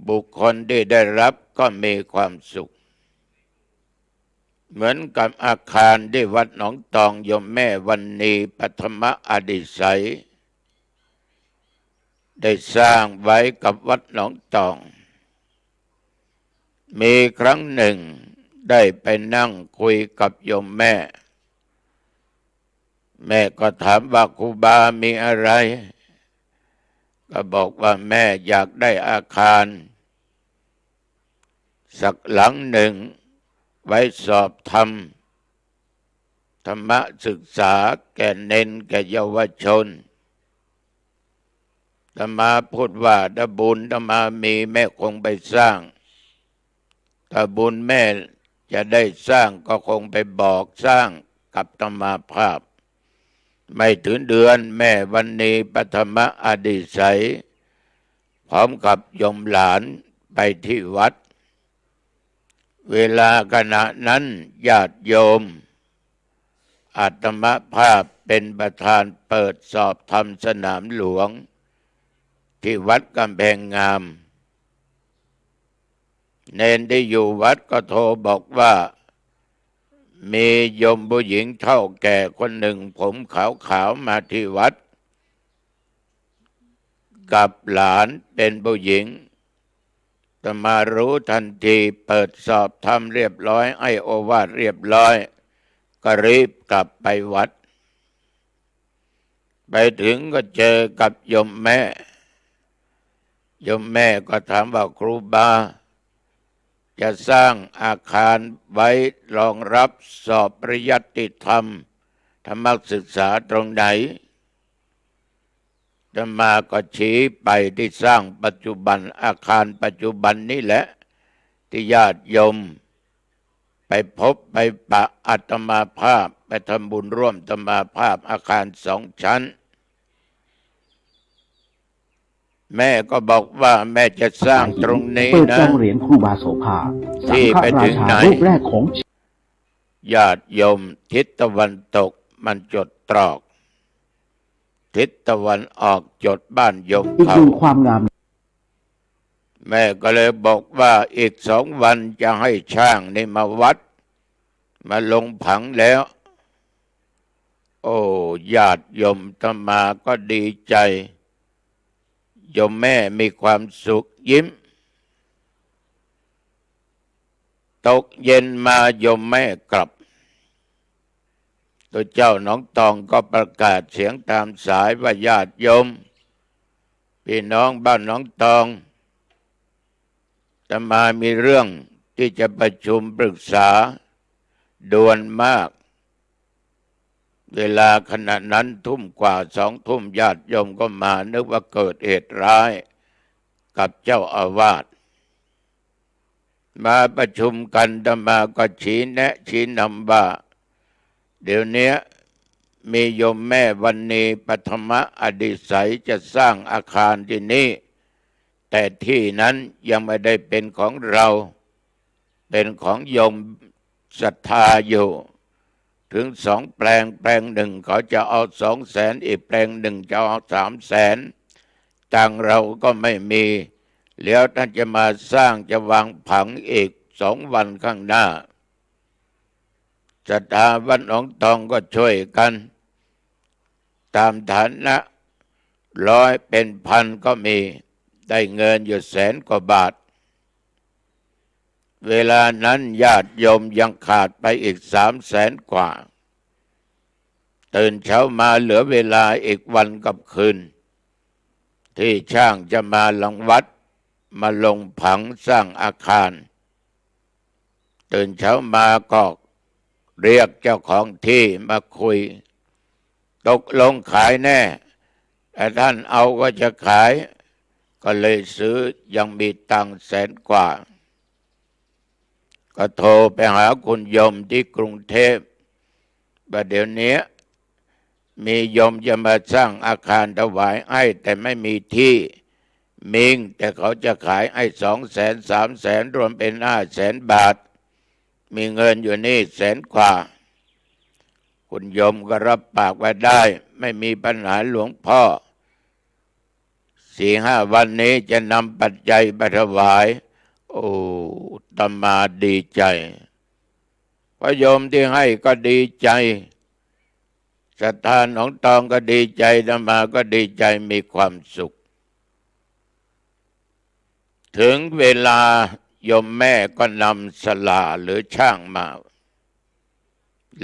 บุคคลที่ได้รับก็มีความสุขเหมือนกับอาคารที่วัดหนองตองโยมแม่วันนีปฐมอดิไสยได้สร้างไว้กับวัดหนองตองมีครั้งหนึ่งได้ไปนั่งคุยกับโยมแม่ก็ถามว่าครูบามีอะไรก็บอกว่าแม่อยากได้อาคารสักหลังหนึ่งไว้สอบธรรมศึกษาแก่เน้นแก่เยาวชนอาตมาพูดว่าถ้าบุญอาตมามีแม่คงไปสร้างถ้าบุญแม่จะได้สร้างก็คงไปบอกสร้างกับอาตมาภาพไม่ถึงเดือนแม่วันนี้ปฐมอดิไสยพร้อมกับโยมหลานไปที่วัดเวลาขณะนั้นญาติโยมอาตมาภาพเป็นประธานเปิดสอบธรรมสนามหลวงที่วัดกำแพงงามเนนที่อยู่วัดก็โทรบอกว่ามีโยมผู้หญิงเฒ่าแก่คนหนึ่งผมขาวมาที่วัดกับหลานเป็นผู้หญิงแต่มารู้ทันทีเปิดสอบธรรมเรียบร้อยให้โอวาทเรียบร้อยก็รีบกลับไปวัดไปถึงก็เจอกับโยมแม่ก็ถามว่าครูบาจะสร้างอาคารไว้รองรับสอบปริยัติธรรม ธรรมศึกษาตรงไหนอาตมาก็ชี้ไปที่สร้างปัจจุบันอาคารปัจจุบันนี่แหละที่ญาติโยมไปพบไปปะอาตมาภาพไปทำบุญร่วมอาตมาภาพอาคาร2 ชั้นแม่ก็บอกว่าแม่จะสร้างตรงนี้นะ เปิดจองเหรียญครูบาโสภาสังฆราชารูปแรกของญาติโยมทิศตะวันตกมันจดตรอกทิศตะวันออกจดบ้านโยมอีก เขา หนึ่งความงาม แม่ก็เลยบอกว่าอีก2 วันจะให้ช่างนี่มาวัดมาลงผังแล้วโอ้ญาติโยมอาตมาก็ดีใจโยมแม่มีความสุขยิ้มตกเย็นมาโยมแม่กลับตัวเจ้าหนองตองก็ประกาศเสียงตามสายว่าญาติโยมพี่น้องบ้านหนองตองอาตมามีเรื่องที่จะประชุมปรึกษาด่วนมากเวลาขณะนั้นทุ่มกว่า2 ทุ่มญาติโยมก็มานึกว่าเกิดเหตุร้ายกับเจ้าอาวาสมาประชุมกันอาตมาก็ชี้แนะชี้นำว่าเดี๋ยวนี้มีโยมแม่วันนี้ปฐมอดิศัยจะสร้างอาคารที่นี้แต่ที่นั้นยังไม่ได้เป็นของเราเป็นของโยมศรัทธาอยู่ถึง2 แปลงแปลงหนึ่งเขาจะเอา200,000อีกแปลงหนึ่งจะเอา300,000ตังเราก็ไม่มีแล้วท่านจะมาสร้างจะวางผังอีก2 วันข้างหน้าศรัทธาวัดหนองตองก็ช่วยกันตามฐานะ100เป็นพันก็มีได้เงินอยู่100,000 กว่าบาทเวลานั้นญาติโยมยังขาดไปอีก300,000 กว่าตื่นเช้ามาเหลือเวลาอีกวันกับคืนที่ช่างจะมาหลังวัดมาลงผังสร้างอาคารตื่นเช้ามาก็เรียกเจ้าของที่มาคุยตกลงขายแน่แต่ท่านเอาก็จะขายก็เลยซื้อยังมีตังค์100,000 กว่าก็โทรไปหาคุณโยมที่กรุงเทพว่าเดี๋ยวนี้มีโยมจะมาสร้างอาคารถวายให้แต่ไม่มีที่มิงแต่เขาจะขายให้200,000 300,000รวมเป็น500,000 บาทมีเงินอยู่นี่100,000 กว่าคุณโยมก็รับปากไว้ได้ไม่มีปัญหาหลวงพ่อ4-5 วันนี้จะนำปัจจัยไปถวายโอ้อาตมาดีใจพระโยมที่ให้ก็ดีใจศรัทธาหนองตองก็ดีใจอาตมาก็ดีใจมีความสุขถึงเวลาโยมแม่ก็นำศาลาหรือช่างมา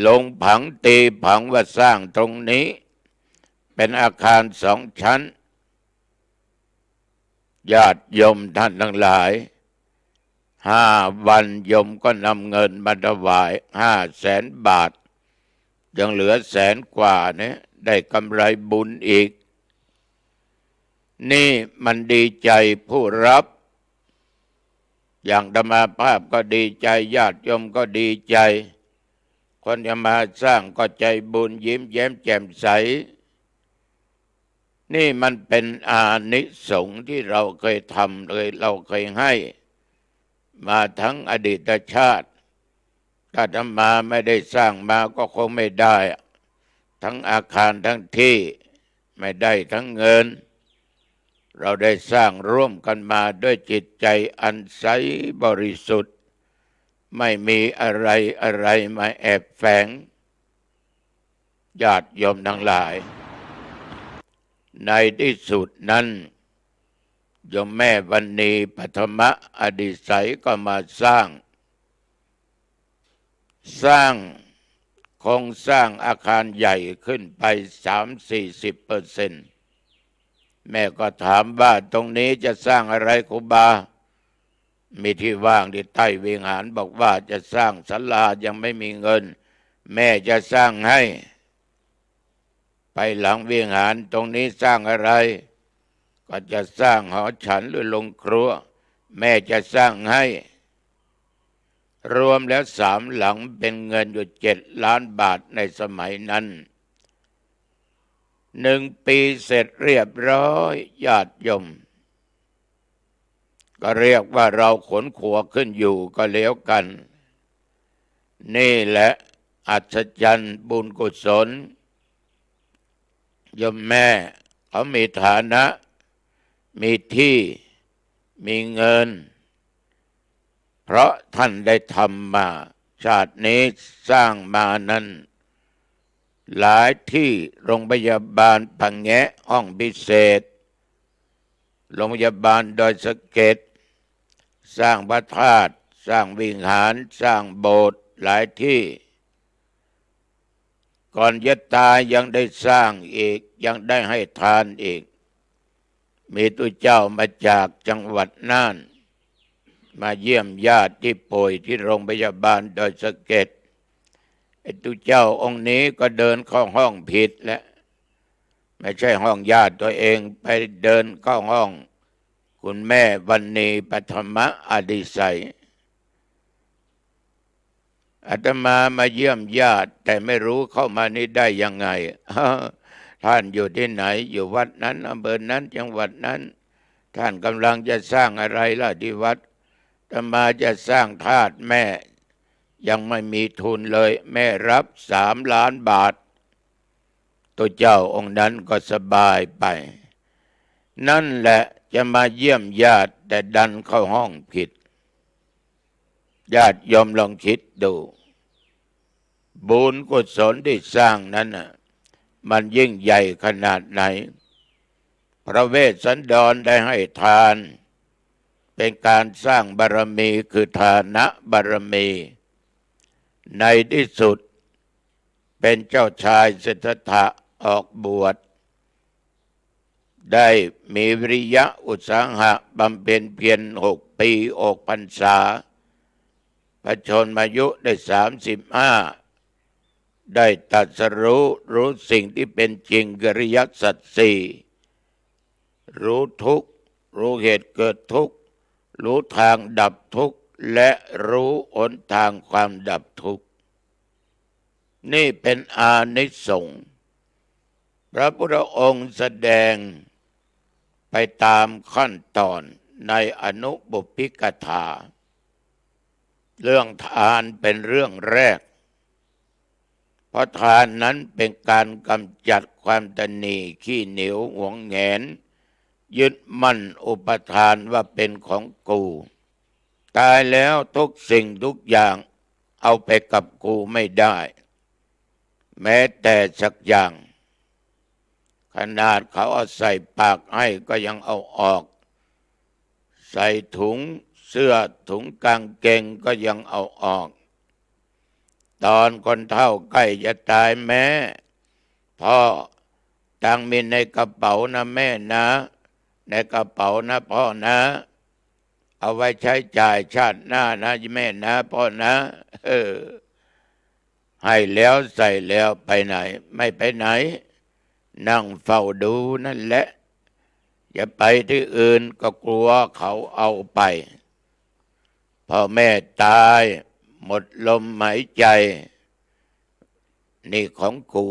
ลงผังตีผังว่าสร้างตรงนี้เป็นอาคาร2 ชั้นญาติโยมท่านทั้งหลาย5 วันโยมก็นำเงินมาถวาย500,000 บาทยังเหลือ100,000 กว่าเนี่ยได้กำไรบุญอีกนี่มันดีใจผู้รับอย่างธรรมาภาพก็ดีใจญาติโยมก็ดีใจคนจะมาสร้างก็ใจบุญยิ้มแย้มแจ่มใสนี่มันเป็นอานิสงส์ที่เราเคยทำเลยเราเคยให้มาทั้งอดีตชาติถ้าธรรมาไม่ได้สร้างมาก็คงไม่ได้ทั้งอาคารทั้งที่ไม่ได้ทั้งเงินเราได้สร้างร่วมกันมาด้วยจิตใจอันใสบริสุทธิ์ไม่มีอะไรอะไรมาแอบแฝงญาติโยมทั้งหลายในที่สุดนั้นโยมแม่วันนี้ปฐมอดิศัยก็มาสร้างโครงสร้างอาคารใหญ่ขึ้นไป30-40%แม่ก็ถามว่าตรงนี้จะสร้างอะไรครูบามีที่ว่างที่ใต้วิหารบอกว่าจะสร้างศาลายังไม่มีเงินแม่จะสร้างให้ หลังวิหารตรงนี้สร้างอะไรก็จะสร้างหอฉันหรือโรงครัวแม่จะสร้างให้รวมแล้ว3 หลังเป็นเงินอยู่7 ล้านบาทในสมัยนั้น1 ปีเสร็จเรียบร้อยญาติโยมก็เรียกว่าเราขนขัวขึ้นอยู่ก็แล้วกันนี่แหละอัศจรรย์บุญกุศลโยมแม่เขามีฐานะมีที่มีเงินเพราะท่านได้ทำมาชาตินี้สร้างมานั้นหลายที่โรงพยาบาลพังแงะห้องพิเศษโรงพยาบาลดอยสะเก็ดสร้างพระธาตุสร้างวิหารสร้างโบสถ์หลายที่ก่อนจะตายยังได้สร้างอีกยังได้ให้ทานอีกมีตัวเจ้ามาจากจังหวัดน่านมาเยี่ยมญาติที่ป่วยที่โรงพยาบาลดอยสะเก็ดไอ้ตัวเจ้าองค์นี้ก็เดินเข้าห้องผิดแล้วไม่ใช่ห้องญาติตัวเองไปเดินเข้าห้องคุณแม่วรรณีปฐมอดิไสยอาตมาเยี่ยมญาติแต่ไม่รู้เข้ามานี่ได้ยังไง ท่านอยู่ที่ไหนอยู่วัดนั้นอำเภอนั้นจังหวัดนั้นท่านกำลังจะสร้างอะไรล่ะที่วัดอาตมาจะสร้างธาตุแม่ยังไม่มีทุนเลยแม่รับ3 ล้านบาทตัวเจ้าองค์นั้นก็สบายไปนั่นแหละจะมาเยี่ยมญาติแต่ดันเข้าห้องผิดญาติโยมลองคิดดูบุญกุศลที่สร้างนั้นน่ะมันยิ่งใหญ่ขนาดไหนพระเวสสันดรได้ให้ทานเป็นการสร้างบารมีคือทานะบารมีในที่สุดเป็นเจ้าชายสิทธัตถะออกบวชได้มีวิริยะอุตสาหะบำเพ็ญเพียร6 ปีออกพรรษาพระชนมายุได้35ได้ตรัสรู้สิ่งที่เป็นจริงอริยสัจ 4รู้ทุกข์รู้เหตุเกิดทุกข์รู้ทางดับทุกข์และรู้หนทางความดับทุกข์นี่เป็นอานิสงส์พระพุทธองค์แสดงไปตามขั้นตอนในอนุบุพพิกถาเรื่องทานเป็นเรื่องแรกเพราะทานนั้นเป็นการกำจัดความตนีขี้เหนียวหวงแหนยึดมั่นอุปทานว่าเป็นของกูตายแล้วทุกสิ่งทุกอย่างเอาไปกับกูไม่ได้แม้แต่สักอย่างขนาดเขาเอาใส่ปากให้ก็ยังเอาออกใส่ถุงเสื้อถุงกางเกงก็ยังเอาออกตอนคนเฒ่าใกล้จะตายแม่พ่อตังมีในกระเป๋านะแม่นะในกระเป๋านะพ่อนะเอาไว้ใช้จ่ายชาติหน้านะแม่นะพ่อนะให้แล้วใส่แล้วไปไหนไม่ไปไหนนั่งเฝ้าดูนั่นแหละอย่าไปที่อื่นก็กลัวเขาเอาไปพอแม่ตายหมดลมหายใจนี่ของกู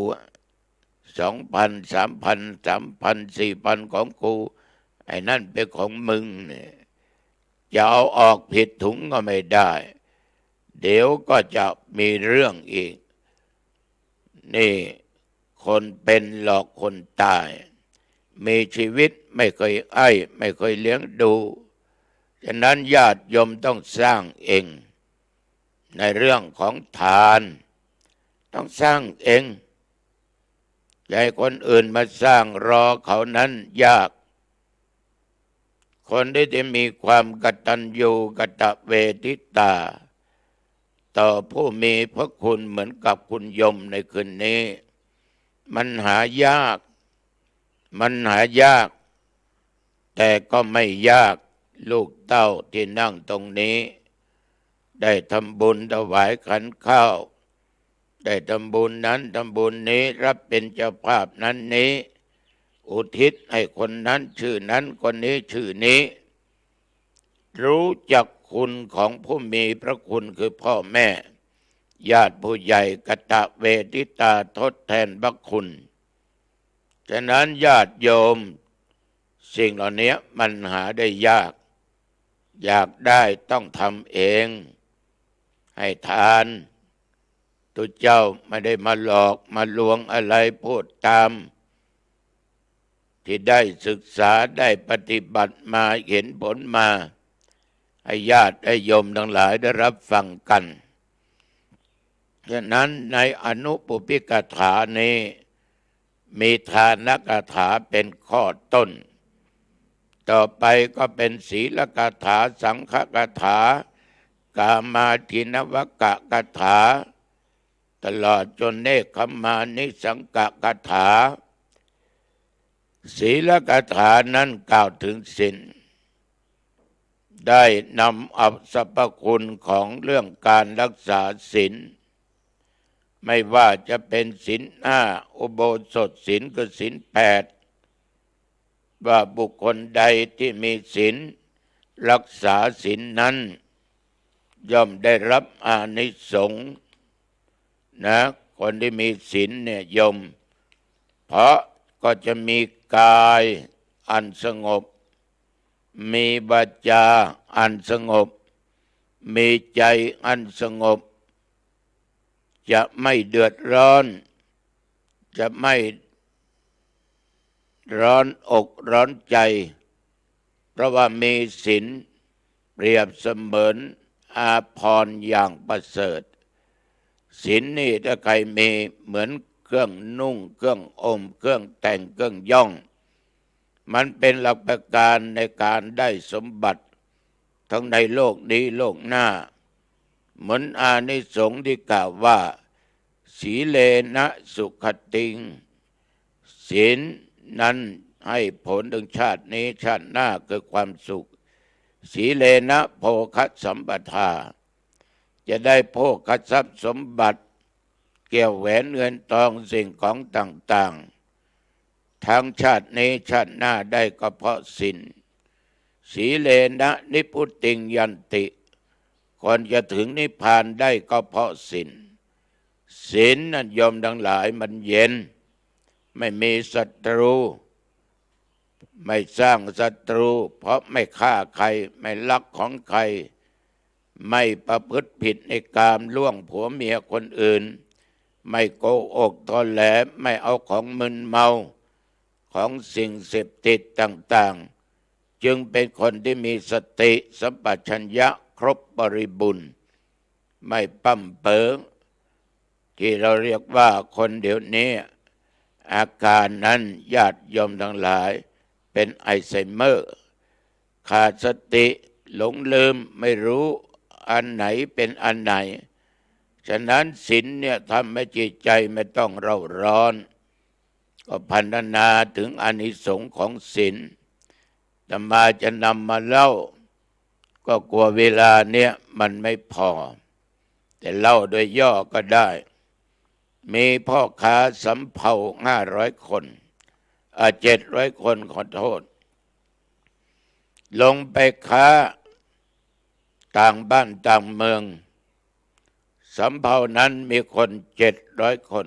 2,000 3,000 3,000 4,000ของกูไอ้นั่นเป็นของมึงเนี่ยจะเอาออกผิดถุงก็ไม่ได้เดี๋ยวก็จะมีเรื่องอีกนี่คนเป็นหลอกคนตายมีชีวิตไม่เคยไม่เคยเลี้ยงดูฉะนั้นญาติโยมต้องสร้างเองในเรื่องของทานต้องสร้างเองอย่าให้คนอื่นมาสร้างรอเขานั้นยากคนที่จะมีความกตัญญูกตเวทิตาต่อผู้มีพระคุณเหมือนกับคุณโยมในคืนนี้มันหายากแต่ก็ไม่ยากลูกเต้าที่นั่งตรงนี้ได้ทำบุญถวายขันข้าว ได้ทำบุญนั้นทำบุญนี้รับเป็นเจ้าภาพนั้นนี้อุทิศให้คนนั้นชื่อนั้นคนนี้ชื่อนี้รู้จักคุณของผู้มีพระคุณคือพ่อแม่ญาติผู้ใหญ่กตเวทิตาทดแทนพระคุณฉะนั้นญาติโยมสิ่งเหล่านี้มันหาได้ยากอยากได้ต้องทำเองให้ทานตุเจ้าไม่ได้มาหลอกมาลวงอะไรพูดตามที่ได้ศึกษาได้ปฏิบัติมาเห็นผลมาให้ญาติให้โยมทั้งหลายได้รับฟังกันฉะนั้นในอนุปุพพิกถานี้มีทานกถาเป็นข้อต้นต่อไปก็เป็นศีลกถาสังฆกถากามาทินวกกถาตลอดจนเนคขมานิสังกกถาศีลกถานั้นกล่าวถึงศีลได้นำเอาสรรพคุณของเรื่องการรักษาศีลไม่ว่าจะเป็นศีล5อุโบสถศีลคือศีล8ว่าบุคคลใดที่มีศีลรักษาศีลนั้นย่อมได้รับอานิสงส์นะคนที่มีศีลเนี่ยโยมเพราะก็จะมีกายอันสงบมีวาจาอันสงบมีใจอันสงบจะไม่เดือดร้อนจะไม่ร้อนอกร้อนใจเพราะว่ามีศีลเปรียบเสมือนอาภรณ์อย่างประเสริฐศีลนี่ถ้าใครมีเหมือนเครื่องนุ่งเครื่องอมเครื่องแต่งเครื่องย่องมันเป็นหลักประกันในการได้สมบัติทั้งในโลกนี้โลกหน้าเหมือนอานิสงส์ที่กล่าวว่าสีเลนะสุขติงศีลนั้นให้ผลถึงชาตินี้ชาติหน้าคือความสุขสีเลนะโภคสัมปทาจะได้โภคทรัพย์สมบัติเกี่ยวแหวนเงินทองสิ่งของต่างๆทั้งชาตินี้ชาติหน้าได้ก็เพราะศีลสีเลนะนิพุตติงยันติคนจะถึงนิพพานได้ก็เพราะศีลศีลนั้นโยมทั้งหลายมันเย็นไม่มีศัตรูไม่สร้างศัตรูเพราะไม่ฆ่าใครไม่ลักของใครไม่ประพฤติผิดในกามล่วงผัวเมียคนอื่นไม่โกหกตอแหลไม่เอาของมึนเมาของสิ่งเสพติดต่างๆจึงเป็นคนที่มีสติสัมปชัญญะครบบริบูรณ์ไม่ปั้มเป๋อที่เราเรียกว่าคนเดี๋ยวนี้อาการนั้นญาติโยมทั้งหลายเป็นอัลไซเมอร์ขาดสติหลงลืมไม่รู้อันไหนเป็นอันไหนฉะนั้นศีลเนี่ยทำให้จิตใจไม่ต้องเร่าร้อนก็พรรณนาถึงอานิสงส์ของศีลแต่มาจะนำมาเล่าก็กลัวเวลาเนี่ยมันไม่พอแต่เล่าโดยย่อก็ได้มีพ่อค้าสำเภา500 คน700 คนขอโทษลงไปค้าต่างบ้านต่างเมืองสำเภานั้นมีคน700 คน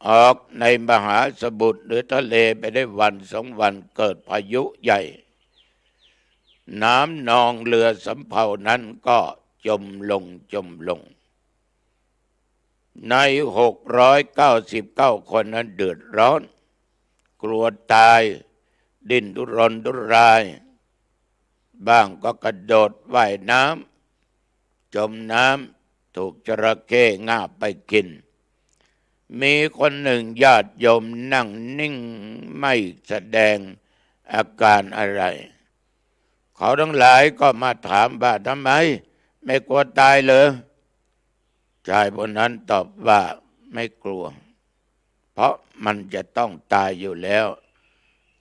ออกในมหาสมุทรหรือทะเลไปได้วัน2 วันเกิดพายุใหญ่น้ำนองเรือสำเภานั้นก็จมลงใน699 คนนั้นเดือดร้อนกลัวตายดิ้นทุรนทุรายบ้างก็กระโดดว่ายน้ำจมน้ำถูกจระเข้งาบไปกินมีคนหนึ่งญาติโยมนั่งนิ่งไม่แสดงอาการอะไรเขาทั้งหลายก็มาถามว่าทำไมไม่กลัวตายเลยชายคนนั้นตอบว่าไม่กลัวเพราะมันจะต้องตายอยู่แล้ว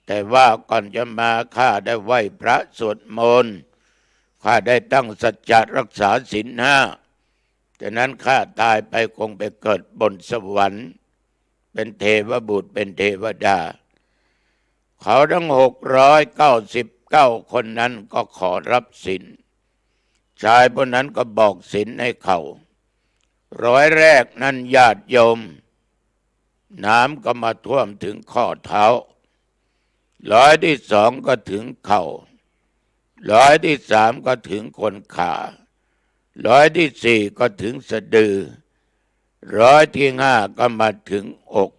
แต่ว่าก่อนจะมาข้าได้ไหว้พระสวดมนต์ข้าได้ตั้งสัจจะรักษาศีล 5 ฉะนั้นข้าตายไปคงไปเกิดบนสวรรค์เป็นเทวบุตรเป็นเทวดาเขาทั้ง699คนนั้นก็ขอรับศีลชายพวกนั้นก็บอกศีลให้เขา100แรกนั้นญาติโยมน้ำก็มาท่วมถึงข้อเท้า100ที่2ก็ถึงเข่า100ที่3ก็ถึงคนขา100ที่4ก็ถึงสะดือ100ที่5ก็มาถึงอก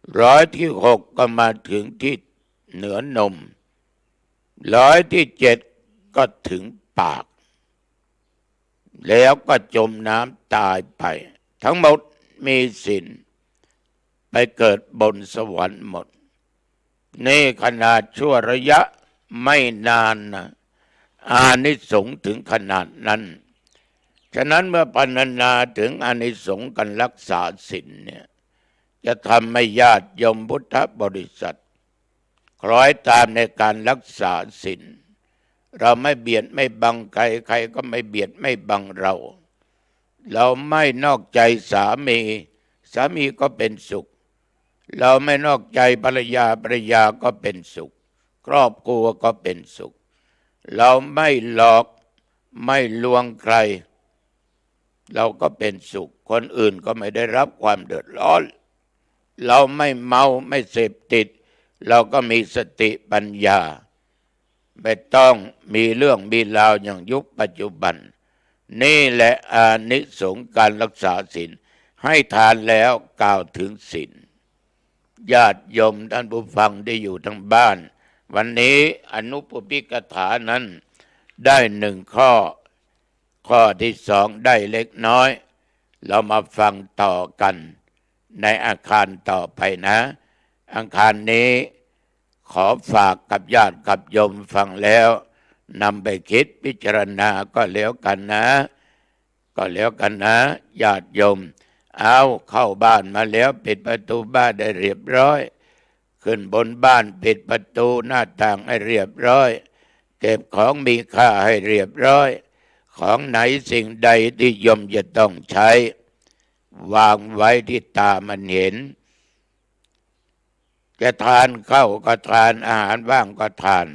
100ที่6ก็มาถึงที่เหนือนม100ที่7ก็ถึงปากแล้วก็จมน้ำตายไปทั้งหมดมีศีลไปเกิดบนสวรรค์หมดนี่ขนาดชั่วระยะไม่นานนะอานิสงส์ถึงขนาดนั้นฉะนั้นเมื่อพรรณนาถึงอานิสงส์การรักษาศีลเนี่ยจะทำให้ญาติโยมพุทธบริษัทคล้อยตามในการรักษาศีลเราไม่เบียดไม่บังใครใครก็ไม่เบียดไม่บังเราไม่นอกใจสามีก็เป็นสุขเราไม่นอกใจภรรยาก็เป็นสุขครอบครัวก็เป็นสุขเราไม่หลอกไม่ลวงใครเราก็เป็นสุขคนอื่นก็ไม่ได้รับความเดือดร้อนเราไม่เมาไม่เสพติดเราก็มีสติปัญญาไม่ต้องมีเรื่องมีราวอย่างยุคปัจจุบันนี่แหละอานิสงส์การรักษาศีลให้ทานแล้วกล่าวถึงศีลญาติโยมท่านผู้ฟังได้อยู่ทั้งบ้านวันนี้อนุปปิกถานั้นได้1ข้อที่2ได้เล็กน้อยเรามาฟังต่อกันในอาคารต่อไปนะอาคารนี้ขอฝากกับญาติกับโยมฟังแล้วนำไปคิดพิจารณาก็แล้วกันนะญาติโยมเอาเข้าบ้านมาแล้วปิดประตูบ้านได้เรียบร้อยขึ้นบนบ้านปิดประตูหน้าต่างให้เรียบร้อยเก็บของมีค่าให้เรียบร้อยของไหนสิ่งใดที่โยมจะต้องใช้วางไว้ที่ตามันเห็นจะทานข้าวก็ทานอาหารว่างก็ทาน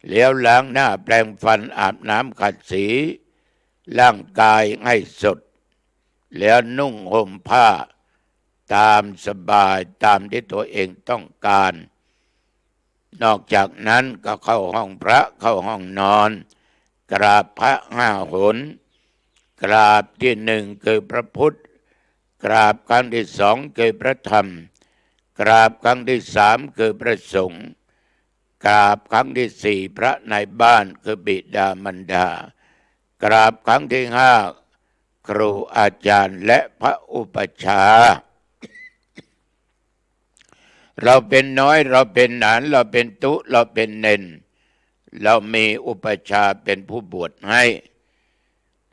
แล้วล้างหน้าแปรงฟันอาบน้ำขัดสีร่างกายให้สดแล้วนุ่งห่มผ้าตามสบายตามที่ตัวเองต้องการนอกจากนั้นก็เข้าห้องพระเข้าห้องนอนกราบพระ5 หนกราบที่1คือพระพุทธกราบครั้งที่2คือพระธรรมกราบครั้งที่3คือพระสงฆ์กราบครั้งที่4พระในบ้านคือบิดามารดากราบครั้งที่5ครูอาจารย์และพระอุปัชฌาย์เราเป็นน้อยเราเป็นหนานเราเป็นตุเราเป็นเนนเรามีอุปัชฌาย์เป็นผู้บวชให้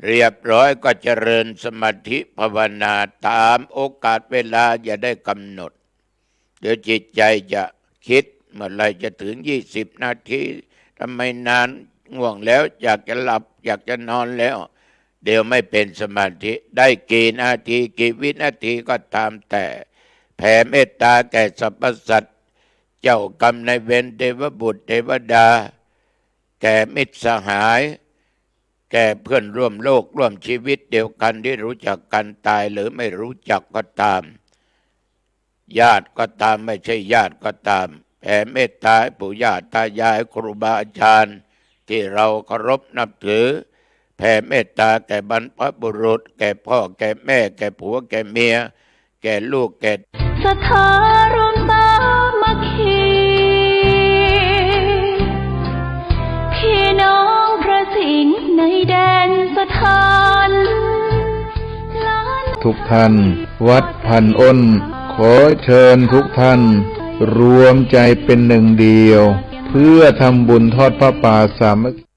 เรียบร้อยก็เจริญสมาธิภาวนาตามโอกาสเวลาอย่าได้กำหนดเดี๋ยวจิตใจจะคิดเมื่อไรจะถึง20 นาทีทำไมนานง่วงแล้วอยากจะหลับอยากจะนอนแล้วเดี๋ยวไม่เป็นสมาธิได้กี่นาทีกี่วินาทีก็ตามแต่แผ่เมตตาแก่สรรพสัตว์เจ้ากรรมนายเวรเทวบุตรเทวดาแก่มิตรสหายแก่เพื่อนร่วมโลกร่วมชีวิตเดียวกันที่รู้จักกันตายหรือไม่รู้จักก็ตามญาติก็ตามไม่ใช่ญาติก็ตามแผ่เมตตาให้ปู่ย่าตายายครูบาอาจารย์ที่เราเคารพนับถือแผ่เมตตาแก่บรรพบุรุษแก่พ่อแก่แม่แก่ผัวแก่เมียแก่ลูกแก่ศรัทธารวมสามัคคีพี่น้องพระสิงห์ในแดนสถานทุกท่านวัดพันอ้นขอเชิญทุกท่านรวมใจเป็นหนึ่งเดียวเพื่อทำบุญทอดพระป่าสามัคคี